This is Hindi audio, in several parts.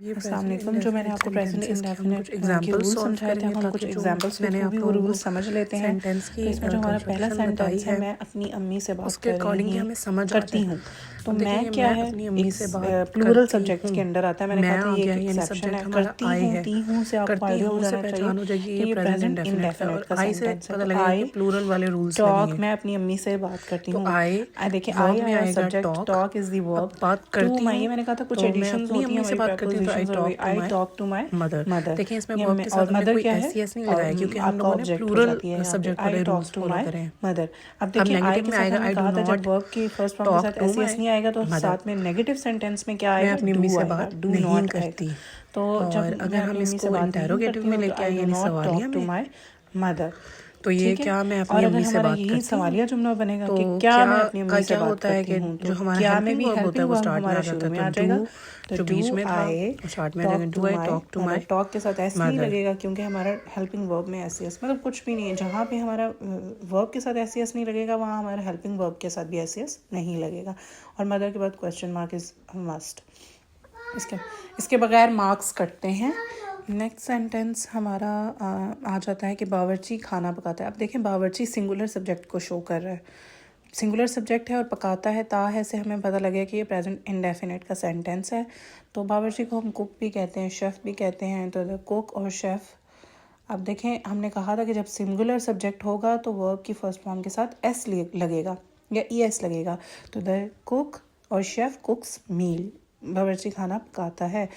अस्सलाम वालेकुम। जो मैंने आपको प्रेजेंट इंडेफिनिट के रूल समझाए थे, हम कुछ एग्जांपल्स के थ्रू भी वो रूल समझ लेते हैं। तो इसमें जो हमारा पहला सेंटेंस है, मैं अपनी अम्मी से बात कर रही करती हूँ, तो मैं क्या है प्लूरल सब्जेक्ट्स के अंदर आता है। मैंने कहा था ये एक एक्सेप्शन है। करती हूँ से आपको आइडिया हो जाना चाहिए कि ये प्रेजेंट इंडेफिनिट का सेंटेंस है। तो आई प्लूरल वाले रूल्स टॉक, मैं अपनी अम्मी से बात करती हूँ। देखिए आई आया subject, talk is the verb, बात टू करती माई, हूँ मैंने कहा था कुछ तो मैं एडिशंस अपनी होती हैं अम्मी से हमारी बात करती हूँ तो I talk to my mother. देखिए इसमें वर्ब के साथ और हमने मदर कोई क्या है, एस नहीं लगाया क्योंकि हम आपका लोगों ने ऑब्जेक्ट हो प्लूरल जाती है यहाँ पे। सब्जेक्ट आई वाले talk rules to follow my करें। मदर। अब देखिए आई नेगेटिव के में साथ आएगा हमने आई डू कहा था जब नॉट वर्ब की फर्स्ट फॉर्म के टॉक साथ टू एस माई नहीं आएगा तो मदर। साथ में नेगेटिव सेंटेंस में क्या मैं आएगा, अपनी डू अम्मी से आएगा, बात डू नहीं नॉट करती। आएगा। तो जब और मैं अगर अपनी हम अम्मी से इसको बात नहीं इंटेरोगेटिव करती में हूँ तो लेके आई आए डू यानी नॉट सवालिया टॉक टू में, माई मदर। तो ये ठीक है। क्या मैं अपनी और अगर अम्मी से हमारा बात यही करती हूँ, सवालिया जुमला बनेगा तो कि क्या मैं अपनी का अम्मी से क्या बात होता है करती कि हूँ, जो तो हमारा क्या में हेल्पिंग भी वर्ब होता है हेल्पिंग वो वर्ब स्टार्ट में हमारा आ जाता शुरू है। में तो आ जाएगा। डू तो जो डू बीच में था आई वो स्टार्ट में आ टॉक जाएगा। To do I my talk to mother. My talk के साथ एस नहीं मदर। लगेगा क्योंकि हमारा हेल्पिंग वर्ब में एस एस मतलब कुछ भी नहीं है। जहाँ पे हमारा वर्ब के साथ एस एस नहीं लगेगा वहाँ हमारा हेल्पिंग वर्ब के साथ भी एस एस नहीं लगेगा। और मदर के बाद क्वेश्चन मार्क इज मस्ट। इसके बगैर मार्क्स कटते हैं। नेक्स्ट सेंटेंस हमारा आ जाता है कि बावर्ची खाना पकाता है। अब देखें बावर्ची सिंगुलर सब्जेक्ट को शो कर रहा है, सिंगुलर सब्जेक्ट है और पकाता है ता है से हमें पता लगे कि ये प्रेजेंट इंडेफिनिट का सेंटेंस है। तो बावर्ची को हम कुक भी कहते हैं, शेफ़ भी कहते हैं। तो द कुक और शेफ़। अब देखें हमने कहा था कि जब सिंगुलर सब्जेक्ट होगा तो वर्ब की फर्स्ट फॉर्म के साथ एस लगेगा या ई एस लगेगा। तो द कुक और शेफ़ कुक्स मील, बावर्ची खाना पकाता है।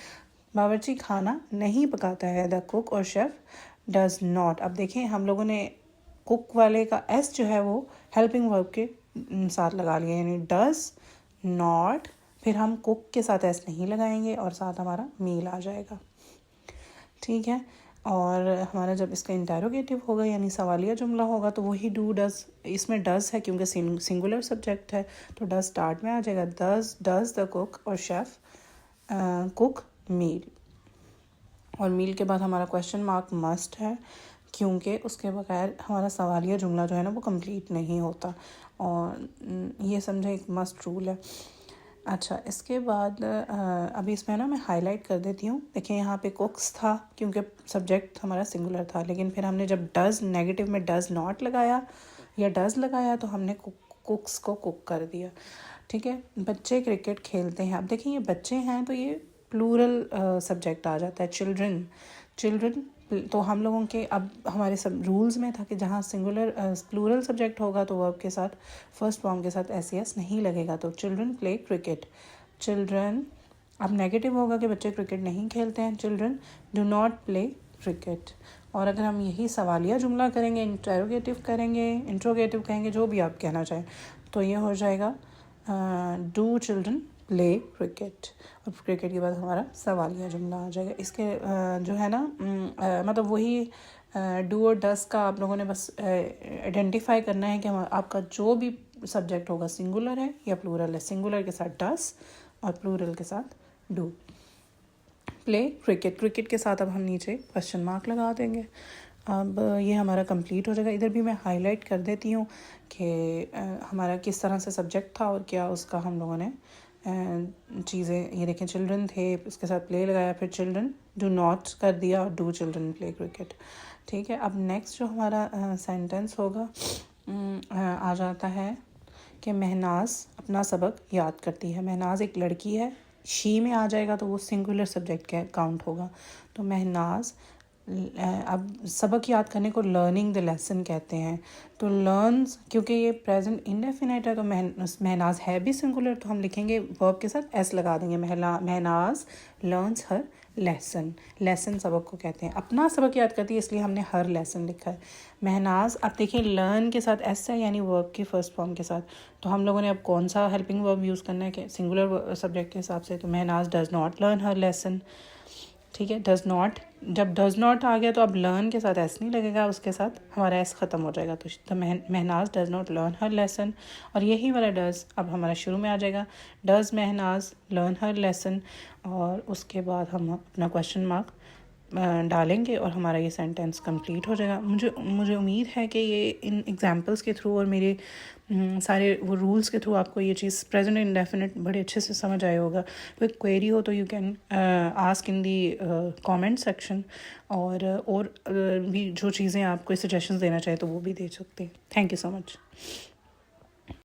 बावर्ची खाना नहीं पकाता है, द कुक और शेफ़ डज नॉट। अब देखें हम लोगों ने कुक वाले का एस जो है वो हेल्पिंग वर्ब के साथ लगा लिया, यानी डज नॉट, फिर हम कुक के साथ एस नहीं लगाएंगे और साथ हमारा मील आ जाएगा। ठीक है। और हमारा जब इसका इंटेरोगेटिव होगा यानी सवालिया जुमला होगा तो वही डू डज, इसमें डज है क्योंकि सिंगुलर सब्जेक्ट है तो डज स्टार्ट में आ जाएगा। डज द कुक और शेफ़ कुक मील। और मील के बाद हमारा क्वेश्चन मार्क मस्ट है क्योंकि उसके बगैर हमारा सवालिया जुमला जो है ना वो कंप्लीट नहीं होता। और ये समझे एक मस्ट रूल है। अच्छा, इसके बाद अभी इसमें ना मैं हाईलाइट कर देती हूँ। देखिए यहाँ पे कुक्स था क्योंकि सब्जेक्ट हमारा सिंगुलर था, लेकिन फिर हमने जब डज नेगेटिव में डज नॉट लगाया या डज लगाया तो हमने कुक्स को कुक कर दिया। ठीक है। बच्चे क्रिकेट खेलते हैं। अब देखिए ये बच्चे हैं तो ये प्लूरल सब्जेक्ट आ जाता है, चिल्ड्रन। तो हम लोगों के अब हमारे सब रूल्स में था कि जहाँ सिंगुलर प्लूरल सब्जेक्ट होगा तो वर्ब के साथ फर्स्ट फॉर्म के साथ एस एस नहीं लगेगा। तो चिल्ड्रन प्ले क्रिकेट, चिल्ड्रन। अब नेगेटिव होगा कि बच्चे क्रिकेट नहीं खेलते हैं, children do not play cricket. और अगर हम यही सवालिया जुमला करेंगे, इंट्रोगेटिव कहेंगे, जो भी आप कहना चाहें, तो ये हो जाएगा डू चिल्ड्रन प्ले क्रिकेट। और क्रिकेट के बाद हमारा सवालिया जुमला आ जाएगा। इसके जो है ना मतलब वही डू और डस का आप लोगों ने बस आइडेंटिफाई करना है कि आपका जो भी सब्जेक्ट होगा सिंगुलर है या प्लूरल है। सिंगुलर के साथ डस और प्लूरल के साथ डू। प्ले क्रिकेट, क्रिकेट के साथ अब हम नीचे क्वेश्चन मार्क लगा देंगे। अब ये हमारा कंप्लीट हो जाएगा। इधर भी मैं हाईलाइट कर देती हूँ कि हमारा किस तरह से सब्जेक्ट था और क्या उसका हम लोगों ने चीज़ें, ये देखें चिल्ड्रन थे, उसके साथ प्ले लगाया, फिर चिल्ड्रन डू नॉट कर दिया और डू चिल्ड्रन प्ले क्रिकेट। ठीक है। अब नेक्स्ट जो हमारा सेंटेंस होगा आ जाता है कि महनाज अपना सबक याद करती है। महनाज एक लड़की है, शी में आ जाएगा तो वो सिंगुलर सब्जेक्ट का काउंट होगा। तो महनाज अब सबक याद करने को लर्निंग द लेसन कहते हैं। तो लर्न्स, क्योंकि ये प्रेजेंट इंडेफिनिट है तो महनाज है भी सिंगुलर तो हम लिखेंगे वर्ब के साथ एस लगा देंगे। महनाज लर्न्स हर लेसन, लेसन सबक को कहते हैं। अपना सबक याद करती है इसलिए हमने हर लेसन लिखा है। महनाज, अब देखिए लर्न के साथ एस है यानी वर्ब की फर्स्ट फॉर्म के साथ, तो हम लोगों ने अब कौन सा हेल्पिंग वर्ब यूज़ करना है कि सिंगुलर सब्जेक्ट के हिसाब से। तो Mahnaz does not learn her lesson. ठीक है। डज नॉट, जब डज नॉट आ गया तो अब लर्न के साथ एस नहीं लगेगा, उसके साथ हमारा एस ख़त्म हो जाएगा। तो Mahnaz does not learn her lesson. और यही वाला डज अब हमारा शुरू में आ जाएगा, does Mahnaz learn her lesson. और उसके बाद हम अपना क्वेश्चन मार्क डालेंगे और हमारा ये सेंटेंस कंप्लीट हो जाएगा। मुझे उम्मीद है कि ये इन एग्जांपल्स के थ्रू और मेरे सारे वो रूल्स के थ्रू आपको ये चीज़ प्रेजेंट इंडेफिनिट बड़े अच्छे से समझ आया होगा। कोई क्वेरी हो तो you can ask in the comment section, और भी जो चीज़ें आप कोई सजेशंस देना चाहे तो वो भी दे सकते हैं। Thank you so much.